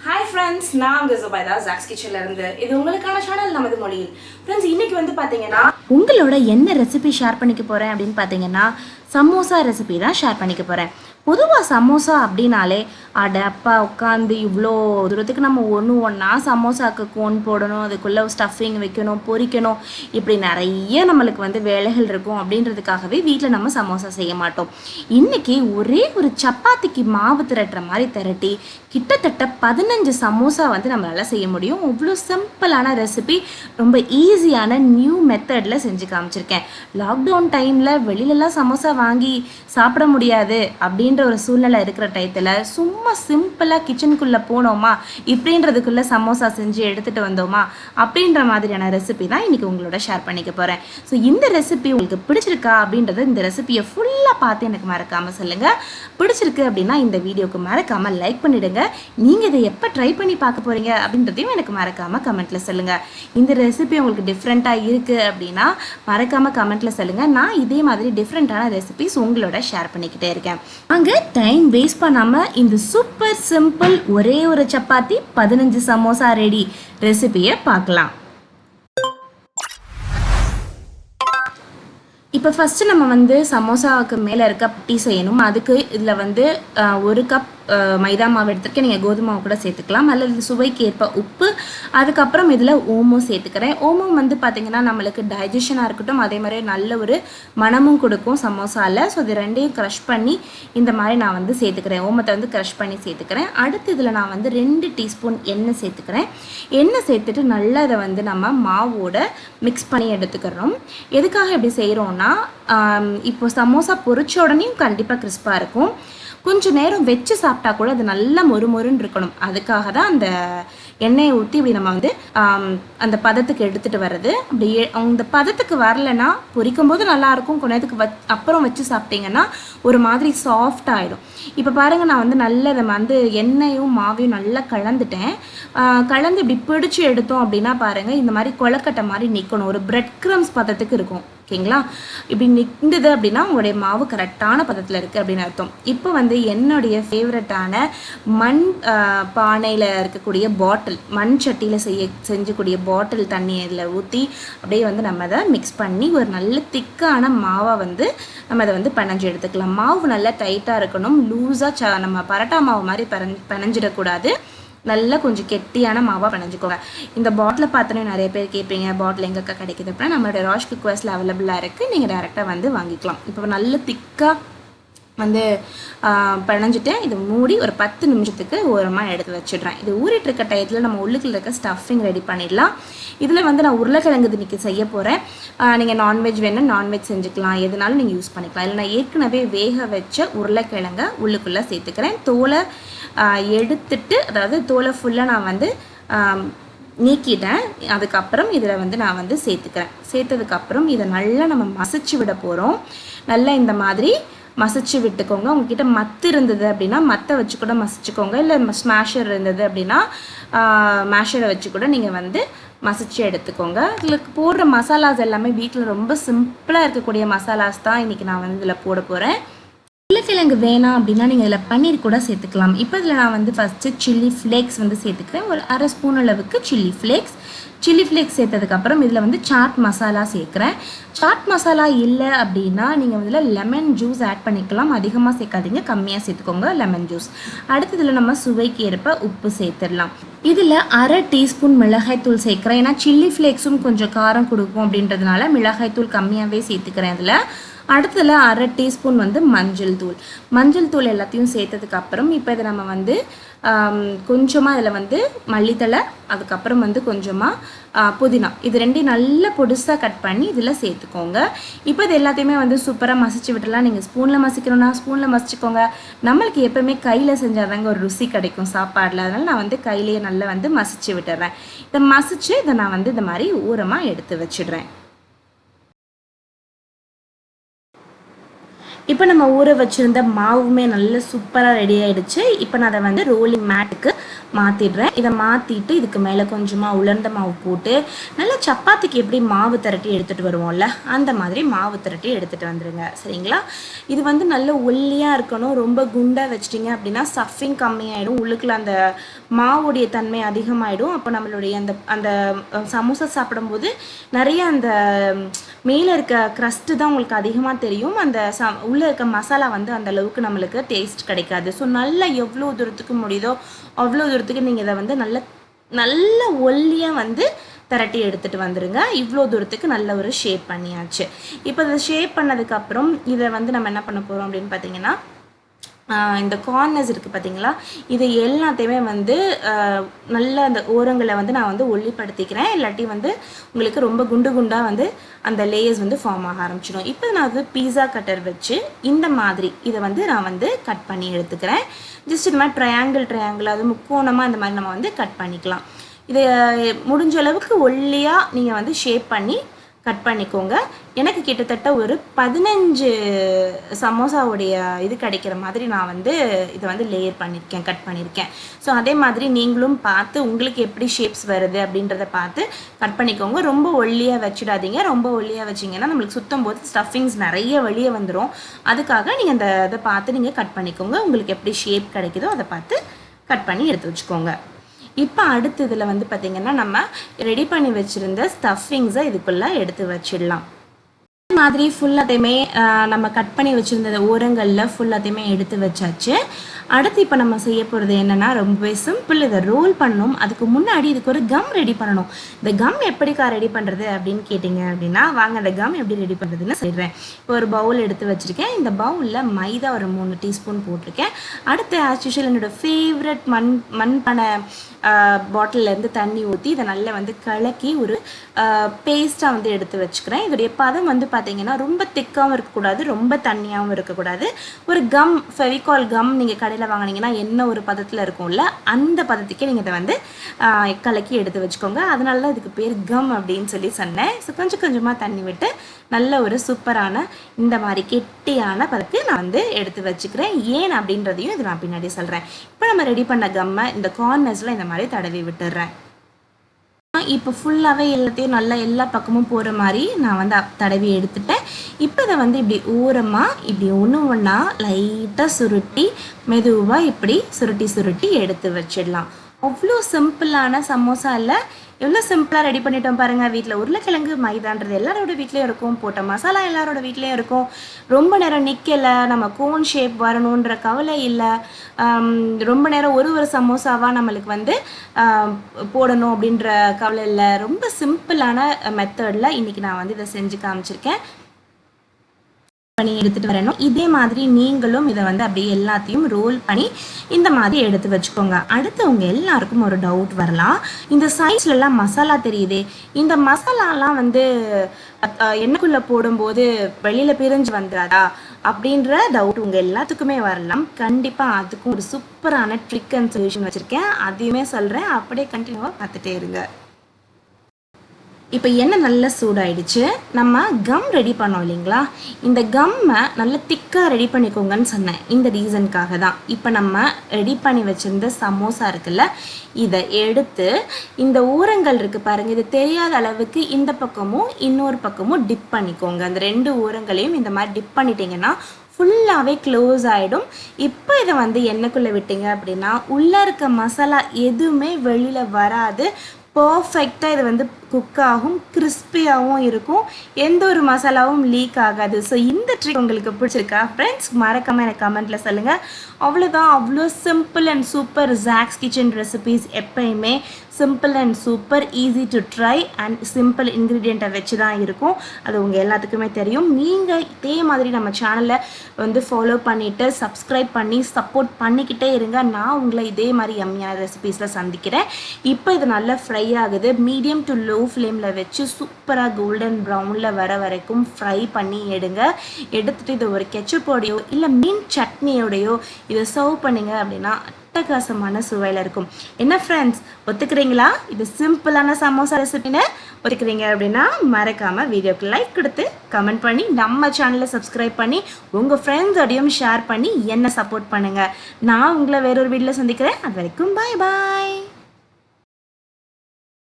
Hi friends, நான் உங்க Zubaida zacs kitchen இருந்து. இது உங்களுக்கான சேனல் நமது மொழியில். Friends, இன்னைக்கு வந்து பாத்தீங்கன்னா உங்களோட என்ன ரெசிபி ஷேர் பண்ணிக்க போறேன் அப்படினு பாத்தீங்கன்னா சமோசா ரெசிபி தான் ஷேர் பண்ணிக்க போறேன். பொதுவா சமோசா அப்படினாலே அடப்பா உட்காந்து இவ்வளோ தூரத்துக்கு நம்ம ஒன்றா சமோசாக்கு கோன் போடணும், அதுக்குள்ளே ஸ்டஃபிங் வைக்கணும், பொரிக்கணும், இப்படி நிறைய நம்மளுக்கு வந்து வேலைகள் இருக்கும். அப்படின்றதுக்காகவே வீட்டில் நம்ம சமோசா செய்ய மாட்டோம். இன்றைக்கி ஒரே ஒரு சப்பாத்திக்கு மாவு திரட்டுற மாதிரி திரட்டி கிட்டத்தட்ட 15 சமோசா வந்து நம்மளால் செய்ய முடியும். அவ்வளோ சிம்பிளான ரெசிபி, ரொம்ப ஈஸியான நியூ மெத்தடில் செஞ்சு காமிச்சிருக்கேன். லாக்டவுன் டைமில் வெளியிலலாம் சமோசா வாங்கி சாப்பிட முடியாது அப்படின்ற ஒரு சூழ்நிலை இருக்கிற டயத்தில் சும்மா சிம்பிளாக கிச்சனுக்குள்ளே போனோமா, இப்படின்றதுக்குள்ளே சமோசா செஞ்சு எடுத்துகிட்டு வந்தோமா அப்படின்ற மாதிரியான ரெசிபி தான் இன்றைக்கி உங்களோட ஷேர் பண்ணிக்க போகிறேன். ஸோ இந்த ரெசிபி உங்களுக்கு பிடிச்சிருக்கா அப்படின்றத இந்த ரெசிபியை ஃபுல்லாக பார்த்து எனக்கு மறக்காமல் சொல்லுங்கள். பிடிச்சிருக்கு அப்படின்னா இந்த வீடியோக்கு மறக்காமல் லைக் பண்ணிவிடுங்க. நீங்கள் இதை எப்போ ட்ரை பண்ணி பார்க்க போகிறீங்க அப்படின்றதையும் எனக்கு மறக்காமல் கமெண்ட்டில் சொல்லுங்கள். இந்த ரெசிபி உங்களுக்கு டிஃப்ரெண்ட்டாக இருக்குது அப்படின்னா மறக்காமல் கமெண்ட்டில் சொல்லுங்கள். நான் இதே மாதிரி டிஃப்ரெண்ட்டான ரெசிபிஸ் உங்களோட ஷேர் பண்ணிக்கிட்டே இருக்கேன். அங்கே டைம் வேஸ்ட் பண்ணாமல் இந்த சூப்பர் சிம்பிள் ஒரே ஒரு சப்பாத்தி 15 சமோசா ரெடி ரெசிபியை பார்க்கலாம். இப்போ ஃபஸ்ட்டு நம்ம வந்து சமோசாவுக்கு மேலே இருக்க பட்டி செய்யணும். அதுக்கு இதில் வந்து 1 கப் மைதா மாவு எடுத்துருக்கேன். நீங்கள் கோதுமை மாவு கூட சேர்த்துக்கலாம், அல்லது சுவைக்கு ஏற்ப உப்பு, அதுக்கப்புறம் இதில் ஓமம் சேர்த்துக்கிறேன். ஓமம் வந்து பார்த்திங்கன்னா நம்மளுக்கு டைஜஷனாக இருக்கட்டும், அதே மாதிரி நல்ல ஒரு மணமும் கொடுக்கும் சமோசாவில். ஸோ இது ரெண்டையும் க்ரஷ் பண்ணி இந்த மாதிரி நான் வந்து சேர்த்துக்கிறேன். ஓமத்தை வந்து க்ரஷ் பண்ணி சேர்த்துக்கிறேன். அடுத்து இதில் நான் வந்து 2 டீஸ்பூன் எண்ணெய் சேர்த்துக்கிறேன். எண்ணெய் சேர்த்துட்டு நல்லா இதை வந்து நம்ம மாவோட மிக்ஸ் பண்ணி எடுத்துக்கிறோம். எதுக்காக இப்படி செய்கிறோன்னா, இப்போ சமோசா பொரிச்ச உடனேயும் கண்டிப்பாக கிறிஸ்பாக இருக்கும். கொஞ்சம் நேரம் வச்சு சாப்பிட்டா கூட அது நல்லா மொறுமொறுன்னு இருக்கணும். அதுக்காக தான் அந்த எண்ணெயை ஊற்றி இப்படி நம்ம வந்து அந்த பதத்துக்கு எடுத்துகிட்டு வர்றது. அப்படி அந்த பதத்துக்கு வரலைன்னா பொரிக்கும் போது நல்லாயிருக்கும், கொஞ்ச நேரத்துக்கு அப்புறம் வச்சு சாப்பிட்டீங்கன்னா ஒரு மாதிரி சாஃப்ட் ஆகிடும். இப்போ பாருங்கள், நான் வந்து நல்லா இதை வந்து எண்ணெயும் மாவையும் நல்லா கலந்துட்டேன். கலந்து இப்படி பிடிச்சி எடுத்தோம் அப்படின்னா பாருங்கள், இந்த மாதிரி கொலக்கட்டை மாதிரி நிற்கணும், ஒரு பிரெட் க்ரம்ஸ் பதத்துக்கு இருக்கும். ஓகேங்களா? இப்படி நிற்குது அப்படின்னா உங்களுடைய மாவு கரெக்டான பதத்தில் இருக்குது அப்படின்னு அர்த்தம். இப்போ வந்து என்னுடைய ஃபேவரட்டான மண் பானையில் இருக்கக்கூடிய பாட்டில், மண் சட்டியில் செஞ்சக்கூடிய பாட்டில் தண்ணி இதில் ஊற்றி அப்படியே வந்து நம்ம அதை மிக்ஸ் பண்ணி ஒரு நல்ல திக்கான மாவாக வந்து நம்ம அதை வந்து பிணைஞ்சு எடுத்துக்கலாம். மாவு நல்லா டைட்டாக இருக்கணும், லூஸாக நம்ம பரோட்டா மாவு மாதிரி பிணைஞ்சிடக்கூடாது. நல்லா கொஞ்சம் கெட்டியான மாவாக பிணைஞ்சிக்கோங்க. இந்த பாட்டில் பார்த்தோன்னே நிறைய பேர் கேட்பீங்க, பாட்டில் எங்கக்கா கிடைக்குது அப்படின்னா நம்மளுடைய ராஷ் குக்வர்ஸில் அவைலபிளாக இருக்குது, நீங்கள் டேரெக்டாக வந்து வாங்கிக்கலாம். இப்போ நல்ல திக்காக வந்து பிணைஞ்சிட்டு இதை மூடி ஒரு 10 நிமிஷத்துக்கு ஓரமாக எடுத்து வச்சிடுறேன். இது ஊறிட்டு இருக்க டயத்தில் நம்ம உள்ளுக்குள்ள இருக்க ஸ்டஃபிங் ரெடி பண்ணிடலாம். இதில் வந்து நான் உருளைக்கிழங்கு இன்றைக்கி செய்ய போகிறேன். நீங்கள் நான்வெஜ் வேணும் நான்வெஜ் செஞ்சுக்கலாம், எதுனாலும் நீங்கள் யூஸ் பண்ணிக்கலாம். இல்லை நான் ஏற்கனவே வேக வச்ச உருளைக்கிழங்கை உள்ளுக்குள்ளே சேர்த்துக்கிறேன். தோலை எடுத்துட்டு, அதாவது தோலை ஃபுல்லாக நான் வந்து நீக்கிட்டேன். அதுக்கப்புறம் இதில் வந்து நான் வந்து சேர்த்துக்கிறேன். சேர்த்ததுக்கப்புறம் இதை நல்லா நம்ம மசிச்சு விட போகிறோம். நல்லா இந்த மாதிரி மசிச்சு விட்டுக்கோங்க. உங்ககிட்ட மத்து இருந்தது அப்படின்னா மத்தை வச்சு கூட மசிச்சுக்கோங்க, இல்லை ஸ்மாஷர் இருந்தது அப்படின்னா மேஷரை வச்சு கூட நீங்கள் வந்து மசிச்சு எடுத்துக்கோங்க. இதில் போடுற மசாலாஸ் எல்லாமே வீட்டில் ரொம்ப சிம்பிளாக இருக்கக்கூடிய மசாலாஸ் தான் இன்றைக்கி நான் வந்து இதில் போட போகிறேன். உருளைக்கிழங்கு வேணாம் அப்படின்னா நீங்கள் இதில் பன்னீர் கூட சேர்த்துக்கலாம். இப்போ இதில் நான் வந்து ஃபஸ்ட்டு சில்லி ஃப்ளேக்ஸ் வந்து சேர்த்துக்கிறேன். ஒரு 1/2 ஸ்பூன் அளவுக்கு சில்லி ஃப்ளேக்ஸ் சேர்த்ததுக்கப்புறம் இதில் வந்து சாட் மசாலா சேர்க்குறேன். சாட் மசாலா இல்லை அப்படின்னா நீங்கள் இதில் லெமன் ஜூஸ் ஆட் பண்ணிக்கலாம். அதிகமாக சேர்க்காதீங்க, கம்மியாக சேர்த்துக்கோங்க லெமன் ஜூஸ். அடுத்ததில் நம்ம சுவைக்கு ஏற்ப உப்பு சேர்த்துடலாம். இதில் 1/2 டீஸ்பூன் மிளகாய்த்தூள் சேர்க்குறேன். ஏன்னா சில்லி ஃப்ளேக்ஸும் கொஞ்சம் காரம் கொடுக்கும் அப்படின்றதுனால மிளகாய்த்தூள் கம்மியாகவே சேர்த்துக்கிறேன். இதில் அடுத்ததில் 1/2 டீஸ்பூன் வந்து மஞ்சள் தூள் எல்லாத்தையும் சேர்த்ததுக்கப்புறம் இப்போ இதை நம்ம வந்து கொஞ்சமாக இதில் வந்து மல்லித்தலை, அதுக்கப்புறம் வந்து கொஞ்சமாக புதினா, இது ரெண்டையும் நல்லா பொடிசாக கட் பண்ணி இதில் சேர்த்துக்கோங்க. இப்போ இது எல்லாத்தையுமே வந்து சூப்பராக மசிச்சு விட்டுலாம். நீங்கள் ஸ்பூனில் மசிக்கணும்னா ஸ்பூனில் மசிச்சுக்கோங்க. நம்மளுக்கு எப்போவுமே கையில் செஞ்சாதாங்க ஒரு ருசி கிடைக்கும் சாப்பாடில். அதனால் நான் வந்து கையிலேயே நல்லா வந்து மசிச்சு விட்டுறேன். இதை மசிச்சு இதை நான் வந்து இந்த மாதிரி ஓரமாக எடுத்து வச்சிடுறேன். இப்போ நம்ம ஊற வச்சுருந்த மாவுமே நல்ல சூப்பராக ரெடி ஆகிடுச்சு. இப்போ நான் அதை வந்து ரோலிங் மேட்டுக்கு மாற்றிடுறேன். இதை மாற்றிட்டு இதுக்கு மேலே கொஞ்சமாக உலர்ந்த மாவு போட்டு நல்லா சப்பாத்திக்கு எப்படி மாவு திரட்டி எடுத்துகிட்டு வருவோம்ல, அந்த மாதிரி மாவு திரட்டி எடுத்துகிட்டு வந்துடுங்க. சரிங்களா? இது வந்து நல்ல ஒல்லியாக இருக்கணும். ரொம்ப குண்டாக வச்சிட்டிங்க அப்படின்னா ஸ்டஃபிங் கம்மியாயிடும், உள்ளுக்குள்ள அந்த மாவுடைய தன்மை அதிகமாகிடும். அப்போ நம்மளுடைய அந்த அந்த சமோசா சாப்பிடும்போது நிறைய அந்த மேலே இருக்க க்ரஸ்ட்டு தான் உங்களுக்கு அதிகமாக தெரியும். அந்த உள்ளே இருக்க மசாலா வந்து அந்த அளவுக்கு நம்மளுக்கு டேஸ்ட் கிடைக்காது. ஸோ நல்லா எவ்வளோ தூரத்துக்கு முடியுதோ அவ்வளோ தூரத்துக்கு நீங்கள் இதை வந்து நல்ல ஒல்லியாக வந்து திரட்டி எடுத்துகிட்டு வந்துடுங்க. இவ்வளோ தூரத்துக்கு நல்ல ஒரு ஷேப் பண்ணியாச்சு. இப்போ இதை ஷேப் பண்ணதுக்கப்புறம் இதை வந்து நம்ம என்ன பண்ண போகிறோம் அப்படின்னு பார்த்தீங்கன்னா, இந்த கார்னர்ஸ் இருக்குது பார்த்தீங்களா, இது எல்லாத்தையுமே வந்து நல்ல அந்த ஓரங்களை வந்து நான் வந்து ஒல்லிப்படுத்திக்கிறேன். இல்லாட்டி வந்து உங்களுக்கு ரொம்ப குண்டு குண்டாக வந்து அந்த லேயர்ஸ் வந்து ஃபார்ம் ஆக ஆரம்பிச்சிடும். இப்போ நான் வந்து பீஸா கட்டர் வச்சு இந்த மாதிரி இதை வந்து நான் வந்து கட் பண்ணி எடுத்துக்கிறேன். ஜஸ்ட் இந்த மாதிரி ட்ரையாங்கிள் அது முக்கோணமாக இந்த மாதிரி நம்ம வந்து கட் பண்ணிக்கலாம். இதை முடிஞ்ச அளவுக்கு ஒல்லியாக நீங்கள் வந்து ஷேப் பண்ணி கட் பண்ணிக்கோங்க. எனக்கு கிட்டத்தட்ட ஒரு 15 சமோசாவுடைய இது கிடைக்கிற மாதிரி நான் வந்து இதை வந்து கட் பண்ணியிருக்கேன். ஸோ அதே மாதிரி நீங்களும் பார்த்து உங்களுக்கு எப்படி ஷேப்ஸ் வருது அப்படின்றத பார்த்து கட் பண்ணிக்கோங்க. ரொம்ப ஒல்லியாக வச்சிடாதீங்க. ரொம்ப ஒல்லியாக வச்சிங்கன்னா நம்மளுக்கு சுத்தம் போது ஸ்டஃபிங்ஸ் நிறைய வெளியே வந்துடும். அதுக்காக நீங்கள் அந்த இதை பார்த்து நீங்கள் கட் பண்ணிக்கோங்க. உங்களுக்கு எப்படி ஷேப் கிடைக்குதோ அதை பார்த்து கட் பண்ணி எடுத்து வச்சுக்கோங்க. இப்போ அடுத்து இதில் வந்து பார்த்திங்கன்னா நம்ம ரெடி பண்ணி வச்சுருந்த ஸ்டஃபிங்ஸை இதுக்குள்ளே எடுத்து வச்சிடலாம். இந்த மாதிரி ஃபுல்லாத்தையுமே நம்ம கட் பண்ணி வச்சுருந்த ஓரங்களில் ஃபுல்லாத்தையுமே எடுத்து வச்சாச்சு. அடுத்து இப்போ நம்ம செய்ய போகிறது என்னென்னா ரொம்பவே சிம்பிள். இதை ரோல் பண்ணணும். அதுக்கு முன்னாடி இதுக்கு ஒரு கம் ரெடி பண்ணணும். இந்த கம் எப்படிக்கா ரெடி பண்ணுறது அப்படின்னு கேட்டிங்க அப்படின்னா, வாங்க அந்த கம் எப்படி ரெடி பண்ணுறதுன்னு சொல்கிறேன். இப்போ ஒரு பவுல் எடுத்து வச்சுருக்கேன். இந்த பவுலில் மைதா ஒரு 3 டீஸ்பூன் போட்டிருக்கேன். அடுத்து ஆஸ் யூஷுவல் என்னோடய ஃபேவரட் மண்பானை பாட்டிலேருந்து தண்ணி ஊற்றி இதை நல்லா வந்து கலக்கி ஒரு பேஸ்ட்டாக வந்து எடுத்து வச்சுக்கிறேன். இதோடைய பதம் வந்து பார்த்திங்கன்னா ரொம்ப திக்காகவும் இருக்கக்கூடாது, ரொம்ப தண்ணியாகவும் இருக்கக்கூடாது. ஒரு கம், ஃபெவிகால் கம் நீங்கள் கடையில் வாங்கினீங்கன்னா என்ன ஒரு பதத்தில் இருக்கும்ல, அந்த பதத்துக்கே நீங்கள் இதை வந்து கலக்கி எடுத்து வச்சுக்கோங்க. அதனால தான் இதுக்கு பேர் கம் அப்படின்னு சொல்லி சொன்னேன். ஸோ கொஞ்சம் கொஞ்சமாக தண்ணி விட்டு நல்ல ஒரு சூப்பரான இந்த மாதிரி கெட்டியான பதத்துக்கு நான் வந்து எடுத்து வச்சுக்கிறேன். ஏன் அப்படின்றதையும் இது நான் பின்னாடி சொல்கிறேன். இப்போ நம்ம ரெடி பண்ண கம்மை இந்த கார்னர்ஸில் இந்த மாதிரி தடவி விட்டுடுறேன். இப்போ ஃபுல்லாகவே எல்லாத்தையும் நல்லா எல்லா பக்கமும் போகிற மாதிரி நான் வந்து தடவி எடுத்துட்டேன். இப்போ இதை வந்து இப்படி ஓரமாக இப்படி ஒன்றா லைட்டாக சுருட்டி மெதுவாக இப்படி சுருட்டி எடுத்து வச்சிடலாம். அவ்வளோ சிம்பிளான சமோசா இல்லை, எவ்வளோ சிம்பிளாக ரெடி பண்ணிட்டோம் பாருங்கள். வீட்டில் உருளைக்கிழங்கு மைதான்றது எல்லாரோட வீட்லேயும் இருக்கும், போட்ட மசாலா எல்லாரோட வீட்லேயும் இருக்கும். ரொம்ப நேரம் நிற்கலை, நம்ம கோன் ஷேப் வரணுன்ற கவலை இல்லை. ரொம்ப நேரம் ஒரு சமோசாவாக நம்மளுக்கு வந்து போடணும் அப்படின்ற கவலை இல்லை. ரொம்ப சிம்பிளான மெத்தடில் இன்றைக்கி நான் வந்து இதை செஞ்சு காமிச்சிருக்கேன். பண்ணி எடுத்துகிட்டு வரணும். இதே மாதிரி நீங்களும் இதை வந்து அப்படியே எல்லாத்தையும் ரோல் பண்ணி இந்த மாதிரி எடுத்து வச்சுக்கோங்க. அடுத்தவங்க எல்லாருக்கும் ஒரு டவுட் வரலாம், இந்த சைஸ்லலாம் மசாலா தெரியுதே, இந்த மசாலாலாம் வந்து எண்ணெய்க்குள்ளே போடும்போது வெளியில் பிரிஞ்சு வந்துடாதா அப்படின்ற டவுட் உங்கள் எல்லாத்துக்குமே வரலாம். கண்டிப்பாக அதுக்கும் ஒரு சூப்பரான ட்ரிக் அண்ட் சொல்யூஷன் வச்சுருக்கேன், அதையுமே சொல்கிறேன். அப்படியே கண்டினியூவாக பார்த்துட்டே இருங்க. இப்போ எண்ணெய் நல்லா சூடாயிடுச்சு. நம்ம கம் ரெடி பண்ணோம் இல்லைங்களா, இந்த கம்மை நல்லா திக்காக ரெடி பண்ணிக்கோங்கன்னு சொன்னேன். இந்த ரீசனுக்காக தான். இப்போ நம்ம ரெடி பண்ணி வச்சுருந்த சமோசா இருக்குல்ல, இதை எடுத்து இந்த ஓரங்கள் இருக்குது பாருங்கள், இது தெரியாத அளவுக்கு இந்த பக்கமும் இன்னொரு பக்கமும் டிப் பண்ணிக்கோங்க. அந்த 2 ஓரங்களையும் இந்த மாதிரி டிப் பண்ணிட்டீங்கன்னா ஃபுல்லாகவே க்ளோஸ் ஆகிடும். இப்போ இதை வந்து எண்ணெய்க்குள்ளே விட்டீங்க அப்படின்னா உள்ளே இருக்க மசாலா எதுவுமே வெளியில் வராது. பர்ஃபெக்டாக இது வந்து குக் ஆகும், கிறிஸ்பியாகவும் இருக்கும், எந்த ஒரு மசாலாவும் லீக் ஆகாது. ஸோ இந்த ட்ரிக் உங்களுக்கு பிடிச்சிருக்கா ஃப்ரெண்ட்ஸ்? மறக்காமல் எனக்கு கமெண்ட்டில் சொல்லுங்கள். அவ்வளோதான், அவ்வளோ simple and super. Jack's kitchen recipes எப்பயுமே simple and super, easy to try and simple இன்க்ரீடியண்ட்டை வச்சு தான் இருக்கும். அது உங்கள் எல்லாத்துக்குமே தெரியும். நீங்கள் இதே மாதிரி நம்ம சேனலை வந்து ஃபாலோ பண்ணிவிட்டு சப்ஸ்கிரைப் பண்ணி சப்போர்ட் பண்ணிக்கிட்டே இருங்க. நான் உங்களை இதே மாதிரி எம்மியான ரெசிபீஸில் சந்திக்கிறேன். இப்போ இது நல்லா ஃப்ரை ஆகுது. மீடியம் டு லோ ஃப்ளேமில் வச்சு சூப்பராக கோல்டன் ப்ரௌனில் வர வரைக்கும் ஃப்ரை பண்ணி எடுத்துகிட்டு இதை ஒரு கெச்சப்போடையோ இல்லை மீன் சட்னியோடையோ இதை சர்வ் பண்ணிங்க அப்படின்னா அட்டகாசமான சுவையில் இருக்கும். என்ன ஃப்ரெண்ட்ஸ், ஒத்துக்கிறீங்களா? இது சிம்பிளான சமோசா ரெசிபின்னு ஒத்துக்கிறீங்க அப்படின்னா மறக்காமல் வீடியோக்கு லைக் கொடுத்து கமெண்ட் பண்ணி நம்ம சேனலை சப்ஸ்கிரைப் பண்ணி உங்கள் ஃப்ரெண்ட்ஸோடையும் ஷேர் பண்ணி என்ன சப்போர்ட் பண்ணுங்கள். நான் உங்களை வேறொரு வீடியோவில் சந்திக்கிறேன். அது வரைக்கும் பாய் பாய்.